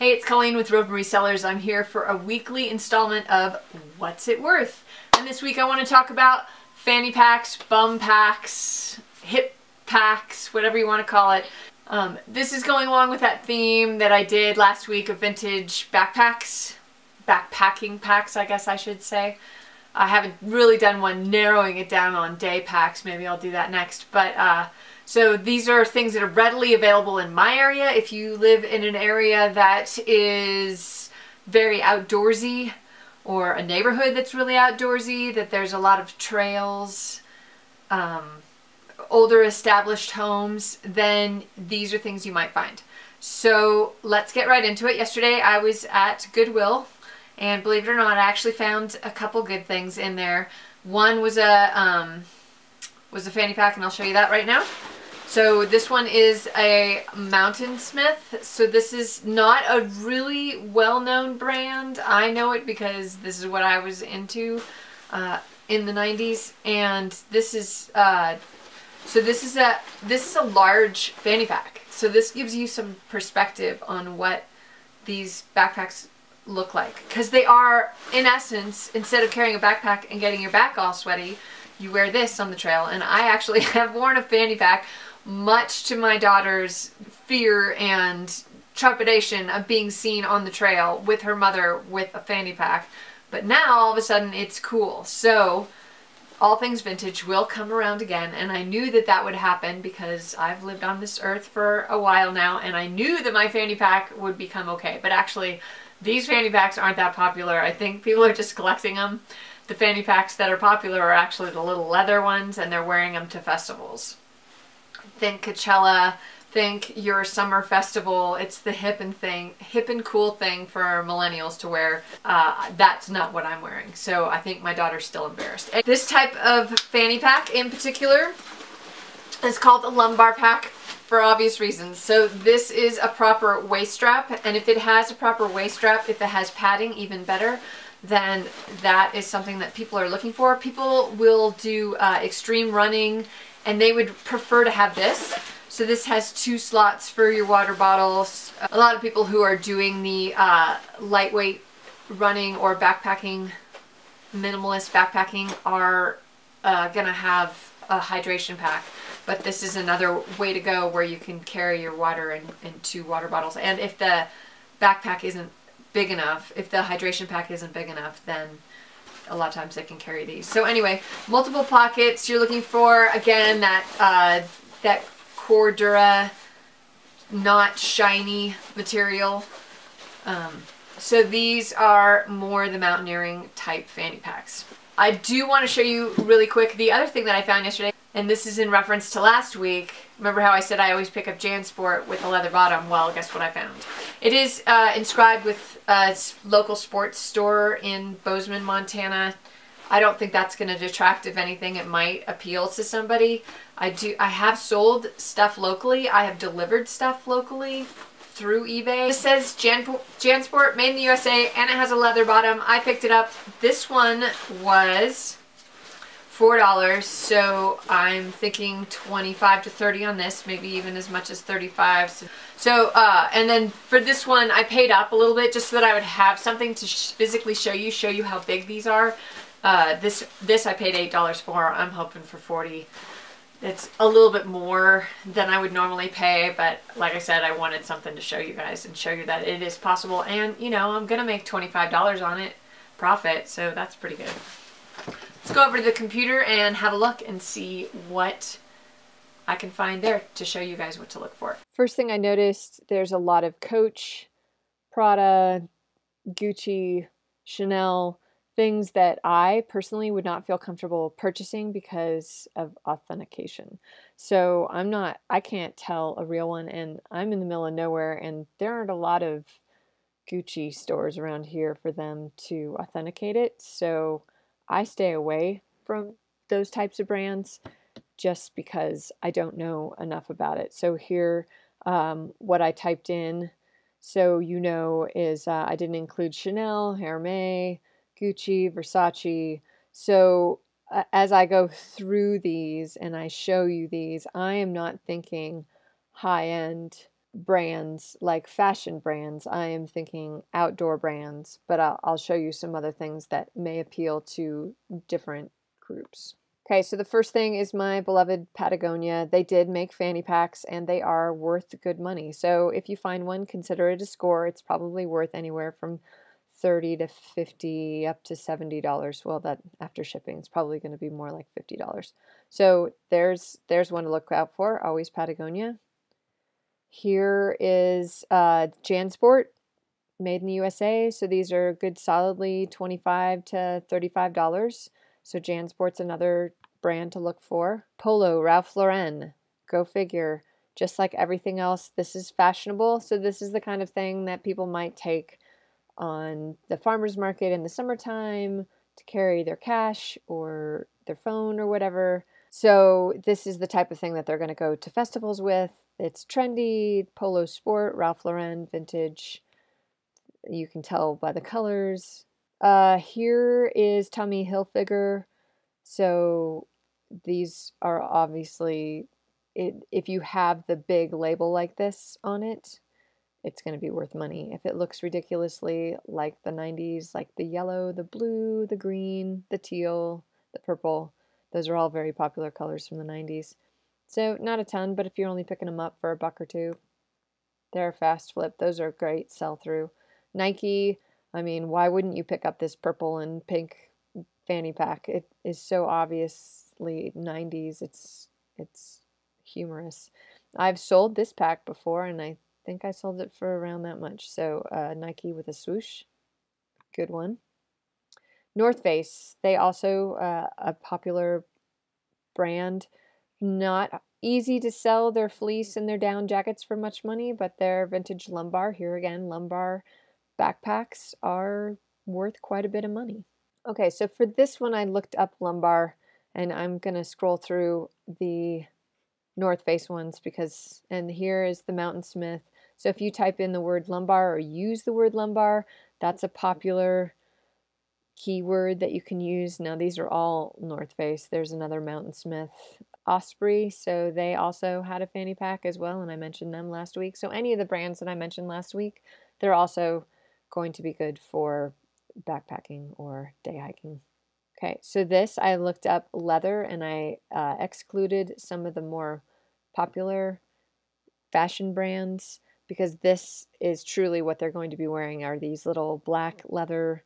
Hey, it's Colleen with Rope Resellers. I'm here for a weekly installment of What's It Worth? And this week I want to talk about fanny packs, bum packs, hip packs, whatever you want to call it. This is going along with that theme that I did last week of vintage backpacks, backpacking packs, I guess I should say. I haven't really done one narrowing it down on day packs. Maybe I'll do that next. But so these are things that are readily available in my area. If you live in an area that is very outdoorsy, or a neighborhood that's really outdoorsy, that there's a lot of trails, older established homes, then these are things you might find. So let's get right into it. Yesterday I was at Goodwill, and believe it or not, I actually found a couple good things in there. One was a fanny pack, and I'll show you that right now. So this one is a Mountain Smith. So this is not a really well-known brand. I know it because this is what I was into in the 90s, and this is this is a large fanny pack. So this gives you some perspective on what these backpacks look like, because they are, in essence, instead of carrying a backpack and getting your back all sweaty, you wear this on the trail. And I actually have worn a fanny pack, much to my daughter's fear and trepidation of being seen on the trail with her mother with a fanny pack. But now all of a sudden it's cool. So all things vintage will come around again, and I knew that that would happen because I've lived on this earth for a while now, and I knew that my fanny pack would become okay. But actually, these fanny packs aren't that popular. I think people are just collecting them. The fanny packs that are popular are actually the little leather ones, and they're wearing them to festivals. Think Coachella, think your summer festival. It's the hip and cool thing for millennials to wear. That's not what I'm wearing. So I think my daughter's still embarrassed. And this type of fanny pack in particular is called a lumbar pack for obvious reasons. So this is a proper waist strap, and if it has a proper waist strap, if it has padding, even better. Then that is something that people are looking for. People will do extreme running, and they would prefer to have this. So this has 2 slots for your water bottles. A lot of people who are doing the lightweight running or backpacking, minimalist backpacking, are gonna have a hydration pack. But this is another way to go where you can carry your water in 2 water bottles. And if the backpack isn't big enough, if the hydration pack isn't big enough, then a lot of times they can carry these. So anyway, multiple pockets. You're looking for, again, that Cordura, not shiny material. So these are more the mountaineering type fanny packs. I do want to show you really quick the other thing that I found yesterday, and this is in reference to last week. Remember how I said I always pick up JanSport with a leather bottom? Well, guess what I found? It is inscribed with a local sports store in Bozeman, Montana. I don't think that's going to detract. If anything, it might appeal to somebody. I have sold stuff locally. I have delivered stuff locally through eBay. It says JanSport, made in the USA, and it has a leather bottom. I picked it up. This one was $4, so I'm thinking 25 to 30 on this, maybe even as much as 35. So and then for this one, I paid up a little bit just so that I would have something to physically show you how big these are. This I paid $8 for. I'm hoping for 40. It's a little bit more than I would normally pay, but like I said, I wanted something to show you guys and show you that it is possible. And you know, I'm gonna make $25 on it profit, so that's pretty good. Let's go over to the computer and have a look and see what I can find there to show you guys what to look for. First thing I noticed, there's a lot of Coach, Prada, Gucci, Chanel, things that I personally would not feel comfortable purchasing because of authentication. So I can't tell a real one, and I'm in the middle of nowhere, and there aren't a lot of Gucci stores around here for them to authenticate it. So I stay away from those types of brands just because I don't know enough about it. So here, what I typed in, so you know, is I didn't include Chanel, Hermès, Gucci, Versace. So as I go through these and I show you these, I am not thinking high-end brands, like fashion brands. I am thinking outdoor brands, but I'll show you some other things that may appeal to different groups. Okay, so the first thing is my beloved Patagonia. They did make fanny packs and they are worth good money. So if you find one, consider it a score. It's probably worth anywhere from $30 to $50 up to $70. Well, that after shipping, it's probably going to be more like $50. So there's one to look out for, always Patagonia. Here is JanSport, made in the USA. So these are good solidly $25 to $35. So JanSport's another brand to look for. Polo, Ralph Lauren, go figure. Just like everything else, this is fashionable. So this is the kind of thing that people might take on the farmer's market in the summertime to carry their cash or their phone or whatever. So this is the type of thing that they're going to go to festivals with. It's trendy, Polo Sport, Ralph Lauren, vintage. You can tell by the colors. Here is Tommy Hilfiger. So these are obviously, if you have the big label like this on it, it's going to be worth money. If it looks ridiculously like the 90s, like the yellow, the blue, the green, the teal, the purple, those are all very popular colors from the 90s. So not a ton, but if you're only picking them up for a buck or two, they're a fast flip. Those are great sell-through. Nike, I mean, why wouldn't you pick up this purple and pink fanny pack? It is so obviously 90s. It's humorous. I've sold this pack before, and I think I sold it for around that much. So Nike with a swoosh, good one. North Face, they also a popular brand. Not easy to sell their fleece and their down jackets for much money, but their vintage lumbar, here again, lumbar backpacks are worth quite a bit of money. Okay, so for this one I looked up lumbar, and I'm going to scroll through the North Face ones because, and here is the Mountain Smith. So if you type in the word lumbar or use the word lumbar, that's a popular keyword that you can use. Now these are all North Face. There's another Mountain Smith. Osprey, so they also had a fanny pack as well, and I mentioned them last week. So any of the brands that I mentioned last week, they're also going to be good for backpacking or day hiking. Okay, so this, I looked up leather and I excluded some of the more popular fashion brands because this is truly what they're going to be wearing are these little black leather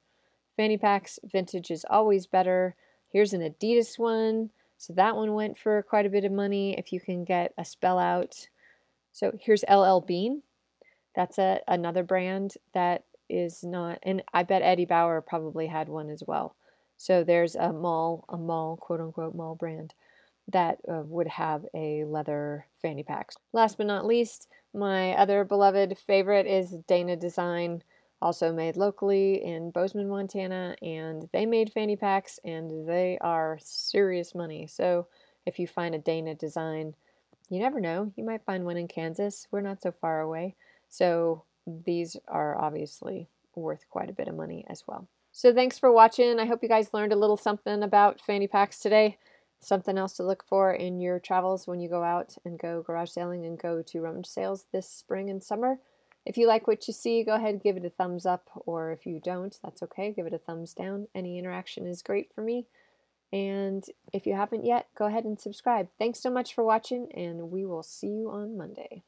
fanny packs. Vintage is always better. Here's an Adidas one. So that one went for quite a bit of money if you can get a spell out. So here's LL Bean. That's another brand that is not, and I bet Eddie Bauer probably had one as well. So there's a mall, quote unquote, mall brand that would have a leather fanny pack. Last but not least, my other beloved favorite is Dana Design, also made locally in Bozeman, Montana, and they made fanny packs and they are serious money. So if you find a Dana Design, you never know, you might find one in Kansas. We're not so far away. So these are obviously worth quite a bit of money as well. So thanks for watching. I hope you guys learned a little something about fanny packs today. Something else to look for in your travels when you go out and go garage sailing and go to rummage sales this spring and summer. If you like what you see, go ahead and give it a thumbs up, or if you don't, that's okay. Give it a thumbs down. Any interaction is great for me. And if you haven't yet, go ahead and subscribe. Thanks so much for watching, and we will see you on Monday.